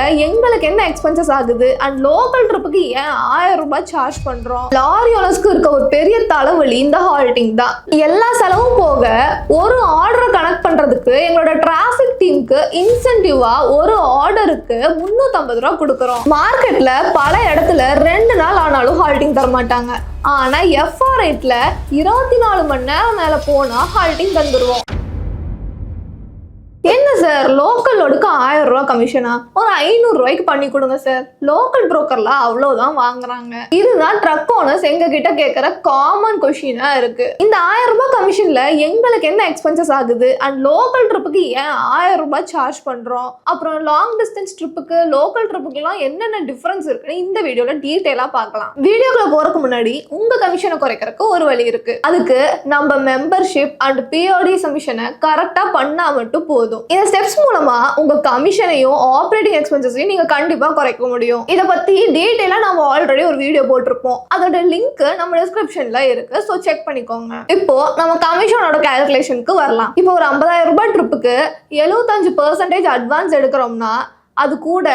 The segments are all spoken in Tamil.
கமிஷன்ல எங்களுக்கு என்ன எக்ஸ்பென்சஸ் ஆகுது அண்ட் லோக்கல் ட்ரிப்புக்கு ஏன் 1000 ரூபாய் சார்ஜ் பண்றோம்? லாரி ஓனர்ஸ்க்கு இருக்க ஒரு பெரிய தலைவலி இந்த ஹால்டிங் தான். எல்லா செலவும் போக ஒரு ஆர்டரை கனெக்ட் பண்றதுக்கு எங்களோட டிராஃபிக் டீமுக்கு இன்சென்டிவா ஒரு ஆர்டருக்கு 350 ரூபாய் கொடுக்கறோம். மார்க்கெட்ல பல இடத்துல 2 நாள் ஆனாலும் ஹால்டிங் தர மாட்டாங்க. ஆனா FR8ல 24 மணி நேரம் மேல போனா ஹால்டிங் தந்துருவோம். என்ன சார் லோக்கல் லோடுக்கு 1000 ரூபாய் கமிஷனா? ஒரு 500 ரூபாய்க்கு பண்ணி கொடுங்க சார். லோக்கல் புரோக்கர்ல அவ்வளவுதான் வாங்குறாங்க. இதுதான் ட்ரக் ஓனர்ஸ் எங்க கிட்ட கேட்கிற காமன் கொஸ்டினா இருக்கு. இந்த 1000 ரூபாய் கமிஷன்ல எங்களுக்கு என்ன எக்ஸ்பென்சஸ் ஆகுது அண்ட் லோக்கல் ட்ரிப்புக்கு ஏன் 1000 ரூபாய் சார்ஜ் பண்றோம்? அப்புறம் லாங் டிஸ்டன்ஸ் ட்ரிப்புக்கு லோக்கல் ட்ரிப்புக்கு எல்லாம் என்னென்ன டிஃபரன்ஸ் இருக்குன்னு இந்த வீடியோல டீடைலா பார்க்கலாம். வீடியோக்குள்ள போறதுக்கு முன்னாடி உங்க கமிஷனை குறைக்கிறதுக்கு ஒரு வழி இருக்கு. அதுக்கு நம்ம மெம்பர்ஷிப் அண்ட் POD சப்மிஷனை கரெக்டா பண்ணா மட்டும் போதும். இந்த ஸ்டெப்ஸ் மூலமா உங்க கமிஷனையும் ஆபரேட்டிங் எக்ஸ்பென்சஸையும் நீங்க கண்டிப்பா குறைக்க முடியும். இத பத்தி டீடைலா நம்ம ஆல்ரெடி ஒரு வீடியோ போட்டிருப்போம். அதோட லிங்க் நம்ம டிஸ்கிரிப்ஷன்ல இருக்கு. சோ செக் பண்ணிக்கோங்க. இப்போ நம்ம கமிஷனோட கால்குலேஷனுக்கு வரலாம். இப்போ ஒரு 50,000 ரூபாய் ட்ரிப்புக்கு 75% அட்வான்ஸ் எடுக்கிறோம்னா அது கூட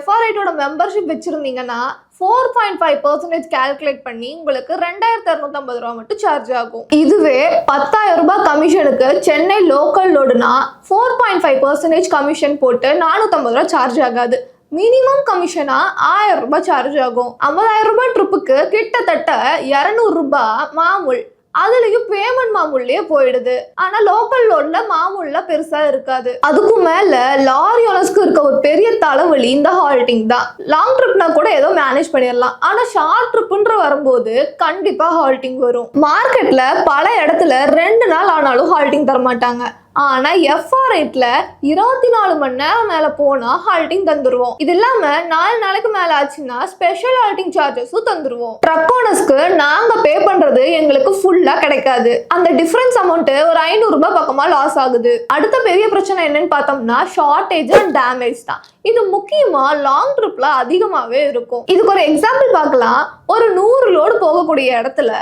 FR8ஓட மெம்பர்ஷிப் வச்சிருந்தீங்கன்னா 4.5% கால்குலேட் பண்ணி உங்களுக்கு 2250 ரூபாய் மட்டும் சார்ஜ் ஆகும். இதுவே 10,000 ரூபாய் கமிஷனுக்கு சென்னை லோக்கல் லோடுனா 4.5% கமிஷன் போட்டு 450 ரூபாய் சார்ஜ் ஆகாது. மினிமம் கமிஷனா 1000 ரூபாய் சார்ஜ் ஆகும். 50,000 ரூபாய் ட்ரிப்புக்கு கிட்டத்தட்ட 200 ரூபாய் மாமூல். அதுலயும் பேமெண்ட் மாமூல்லே போயிடுது. ஆனா லோக்கல் லோட்ல மாமூல்ல பெருசா இருக்காது. அதுக்கும் மேல லாரி ஓனர்ஸ்க்கு இருக்க ஒரு பெரிய தலைவலி இந்த ஹால்டிங் தான். லாங் ட்ரிப்னா கூட ஏதோ மேனேஜ் பண்ணிடலாம். ஆனா ஷார்ட் ட்ரிப்ன்ற வரும்போது கண்டிப்பா ஹால்டிங் வரும். மார்க்கெட்ல பல இடத்துல 2 நாள் ஆனாலும் ஹால்டிங் தர மாட்டாங்க. ஆனா FR8ல 24 மணி நேரம் மேல போனா ஹால்டிங் தந்துருவோம். இது இல்லாம 4 நாளைக்கு மேல ஆச்சுன்னா ஸ்பெஷல் ஹால்டிங் சார்ஜஸும் தந்துருவோம். ட்ரக் ஓனர்ஸ்க்கு நாங்க பே பண்றது எங்களுக்கு ஃபுல்லா கிடைக்காது. அந்த டிஃபரன்ஸ் அமௌண்ட் ஒரு 500 ரூபாய் பக்கமா லாஸ் ஆகுது. அடுத்த பெரிய பிரச்சனை என்னன்னு பார்த்தோம்னா ஷார்டேஜ் அண்ட் டேமேஜ் தான். இது முக்கியமா லாங் ட்ரிப்ல அதிகமாவே இருக்கும். இதுக்கு ஒரு எக்ஸாம்பிள் பார்க்கலாம். ஒரு 100 லோடு போகக்கூடிய இடத்துல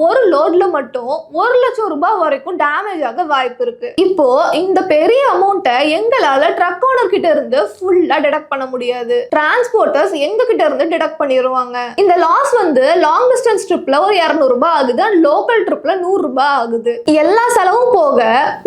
ஒரு லோட்ல மட்டும் 1 லட்சம் ரூபாய் வரைக்கும் டேமேஜ் ஆக வாய்ப்பு இருக்கு. இப்போ இந்த பெரிய அமௌண்ட்டை எங்களால ட்ரக் ஓனர் கிட்ட இருந்து ஃபுல்லா டிடக்ட் பண்ண முடியாது. டிரான்ஸ்போர்ட்டர்ஸ் எங்க கிட்ட இருந்து டிடக்ட் பண்ணிடுவாங்க. இந்த லாஸ் வந்து லாங் டிஸ்டன்ஸ் ட்ரிப்ல ஒரு 200 ரூபாய் ஆகுது. லோக்கல் ட்ரிப்ல 100 ரூபாய் ஆகுது. எல்லா செலவும் போக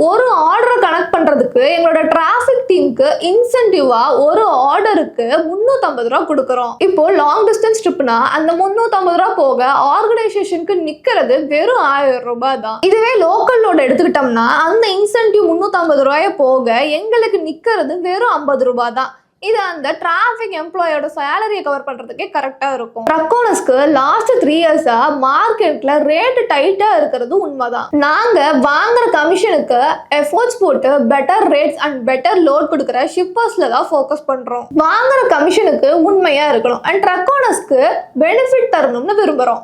ஒரு ஆர்டரை கனெக்ட் பண்றதுக்கு எங்களோட டிராஃபிக் டீமுக்கு இன்சென்டிவா ஒரு ஆர்டருக்கு 350 ரூபாய் கொடுக்கறோம். இப்போ லாங் டிஸ்டன்ஸ் ட்ரிப்னா அந்த 350 ரூபாய் போக ஆர்கனைசேஷனுக்கு நிக்க வெறும் 1000 ரூபாய் தான். இதுவே லோக்கல் லோட் எடுத்துக்கிட்டோம்னா அந்த இன்சென்டிவ் 350 ரூபாய் போக எங்களுக்கு நிக்கிறது வெறும் 50 ரூபாய் தான். இது அந்த டிராஃபிக் எம்ப்ளாயோட சேலரியை கவர் பண்றதுக்கே கரெக்டா இருக்கும். ட்ரக் ஓனர்ஸ்க்கு லாஸ்ட் 3 இயர்ஸா மார்க்கெட்ல ரேட் டைட்டா இருக்கிறது உண்மைதான். நாங்க வாங்குற கமிஷனுக்கு எஃபோர்ட்ஸ் போட்டு better rates and better load கொடுக்குற ஷிப்பர்ஸ்ல தான் ஃபோக்கஸ் பண்றோம். வாங்குற கமிஷனுக்கு உண்மையா இருக்கணும் அண்ட் ட்ரக் ஓனர்ஸ்க்கு பெனிஃபிட் தரணும்னு விரும்புறோம்.